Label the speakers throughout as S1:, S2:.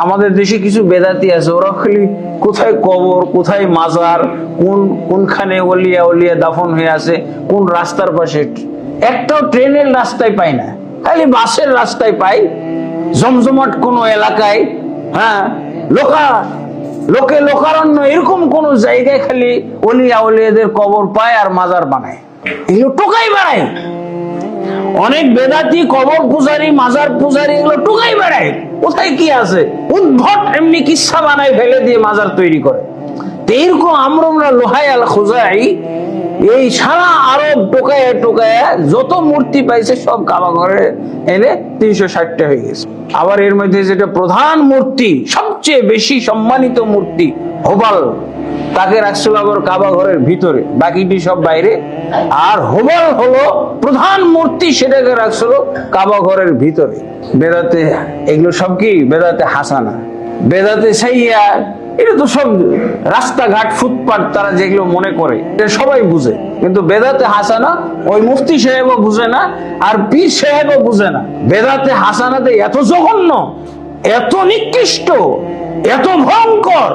S1: আমাদের দেশে কিছু বেদাতি আছে, ওরা খালি কোথায় কবর, কোথায় মাজার, কোনখানে ওলিয়া ওলিয়া দাফন হয়ে আছে, কোন রাস্তার পাশে। একটাও ট্রেনের রাস্তায় পাই না, খালি বাসের রাস্তায় পাই, জমজমাট কোন এলাকায়। হ্যাঁ, লোকে লোকারণ্য এরকম কোন জায়গায় খালি ওলিয়া ওলিয়াদের কবর পায় আর মাজার বানায়। এগুলো টোকাই বেড়ায়। অনেক বেদাতি কবর পূজারী, মাজার পূজারী এগুলো টোকাই বেড়ায়। কোথায় কি আছে উদ্ভট এমনি কিচ্ছা বানায় ফেলে দিয়ে মাজার তৈরি করে। এরকম আমরা লোহাই আল খুজাই এই সারা আরব টোকায় টোকায় যত মূর্তি পাইছে সব কাবা ঘরে এনে 360টা হয়ে গেছে। আবার এর মধ্যে যেটা প্রধান মূর্তি, সবচেয়ে বেশি সম্মানিত মূর্তি হোবাল, তাকে রাখছিল আবার কাবা ঘরের ভিতরে, বাকিটি সব বাইরে। আর হোবাল হলো প্রধান মূর্তি, সেটাকে রাখছিল কাবা ঘরের ভিতরে। বেদাতে এগুলো সব কি বেদাতে হাসানা, বেদাতে সাইয়া, এটা তো সব রাস্তাঘাট ফুটপাত তারা যেগুলো মনে করে এটা সবাই বুঝে, কিন্তু বেদাতে হাসানা ওই মুফতি সাহেবও বুঝে না, আর পীর সাহেবও বুঝে না। বেদাতে হাসানাতে এত জঘন্য, এত নিকৃষ্ট, এত ভয়ঙ্কর,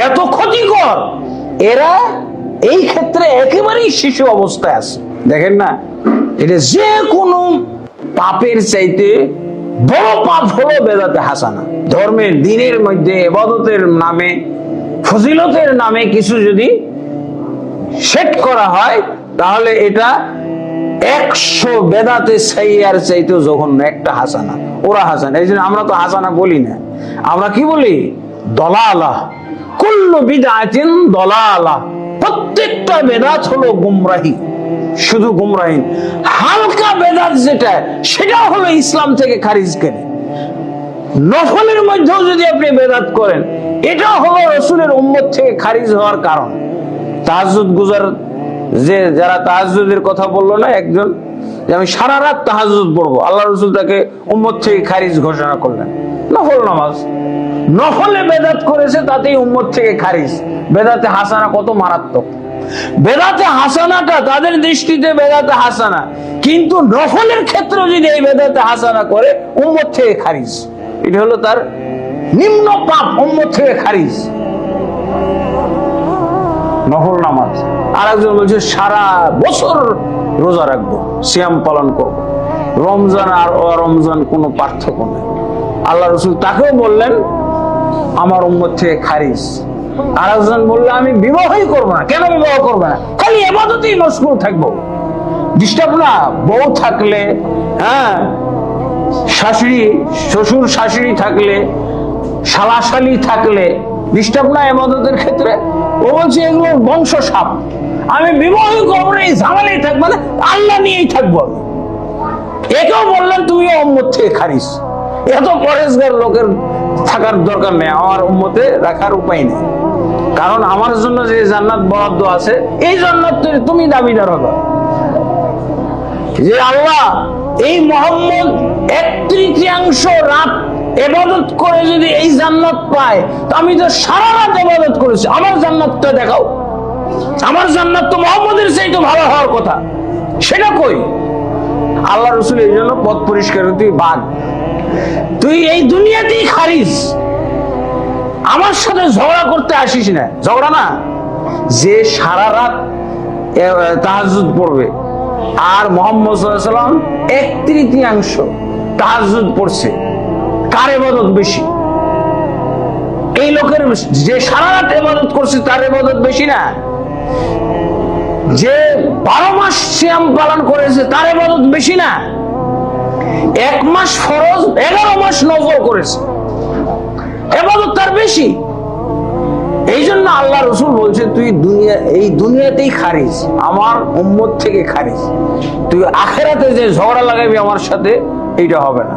S1: এত ক্ষতিকর, এরা এই ক্ষেত্রে একেবারেই শিশু অবস্থায় আছে। দেখেন না, এটা যে কোনো পাপের চাইতে বড় পাপ হলো বেদাতে হাসানা। ধর্মের দিনের মধ্যে ইবাদতের নামে, ফজিলতের নামে কিছু যদি সেট করা হয়, তাহলে এটা 100 বেদাতে সাইয়ার চাইতেও জঘন্য একটা হাসানা। ওরা হাসানা, এই জন্য আমরা তো হাসানা বলি না, আমরা কি বলি? দলালা। কুল্লু বিদআতিন দলালা, প্রত্যেকটা বেদাত হলো গুমরাহি, শুধু গুমরাহি। হালকা বেদাত যেটা, সেটা হলো ইসলাম থেকে খারিজ করে। নফলের মধ্যেও যদি আপনি বেদাত করেন, এটা হলো রাসূলের উম্মত থেকে খারিজ হওয়ার কারণ। তাহাজ্জুদ গুজার, যে যারা তাহাজ্জুদের কথা বললো না একজন, যে আমি সারা রাত তাহাজ্জুদ পড়বো, আল্লাহ রাসূল তাকে উম্মত থেকে খারিজ ঘোষণা করলেন। নফল নামাজ, নফলে বেদাত করেছে, তাতেই উম্মত থেকে খারিজ। বেদাতে হাসানা কত মারাত্মক! বেদাতে হাসানাটা তাদের দৃষ্টিতে বেদাতে হাসানা, কিন্তু নফলের ক্ষেত্রে যদি এই বেদাতে হাসানা করে, উম্মত থেকে খারিজ। এটা হলো তার নিম্ন পাপ, উম্মত থেকে খারিজ। নফল নামাজ। আর একজন বলছে সারা বছর রোজা রাখবো, সিয়াম পালন করব। রমজান আর অরমজান কোনো পার্থক্য নেই। আল্লাহ রাসূল তাকেও বললেন আমার উম্মত থেকে খারিজ। আর একজন বললে আমি বিবাহই করবো না। কেন বিবাহ করবো না? খালি ইবাদতেই মশগুল থাকবো। ডিস্টার্ব না। বউ থাকলে, হ্যাঁ, শাশুড়ি, শ্বশুর শাশুড়ি থাকলে, শালাশালি থাকলে ডিস্টার্ব না ইবাদতের ক্ষেত্রে। ও বলছে এগুলো বংশ সাপ, আমি বিবাহই করবো না, এই ঝামেলাই থাকবো না, আল্লাহ নিয়েই থাকবো আমি। একেও বললেন তুমি উম্মত থেকে খারিজ। এত পরেজগার লোকের থাকার দরকার নেই, আমার উম্মতে রাখার উপায় নেই। কারণ আমার জন্য যে জান্নাত বরাদ্দ আছে, এই জান্নাত তুমি দাবিদার হবে। যে আল্লাহ এই মুহাম্মদ 1/3 রাত ইবাদত করে যদি এই জান্নাত পায়, তো আমি তো সারা রাত ইবাদত করেছি, আমার জান্নাতটা দেখাও। আমার জান্নাত তো মুহাম্মদের চাইতে ভালো হওয়ার কথা, সেটা কই? আল্লাহ রাসূল এই জন্য পথ পরিষ্কার, তুই বাদ, তুই এই দুনিয়াতেই খারিজ, আমার সাথে ঝগড়া করতে আসিস না। ঝগড়া না, যে সারা রাত তাহাজ্জুদ পড়বে, আর মুহাম্মদ সাল্লাল্লাহু আলাইহি ওয়াসাল্লাম 1/3 তাহাজ্জুদ পড়ছে, কার ইবাদত বেশি? এই লোকের, যে সারা রাত ইবাদত করছে তার ইবাদত বেশি না? যে 12 মাস সিয়াম পালন করেছে তার ইবাদত বেশি না? 1 মাস ফরজ, 11 মাস নফল করেছে, ইবাদত তার বেশি। এই জন্য আল্লাহ রাসূল বলছে তুই এই দুনিয়াতেই খারিজ, আমার উম্মত থেকে খারিজ। তুই আখিরাতে যে ঝগড়া লাগাবি আমার সাথে, এইটা হবে না।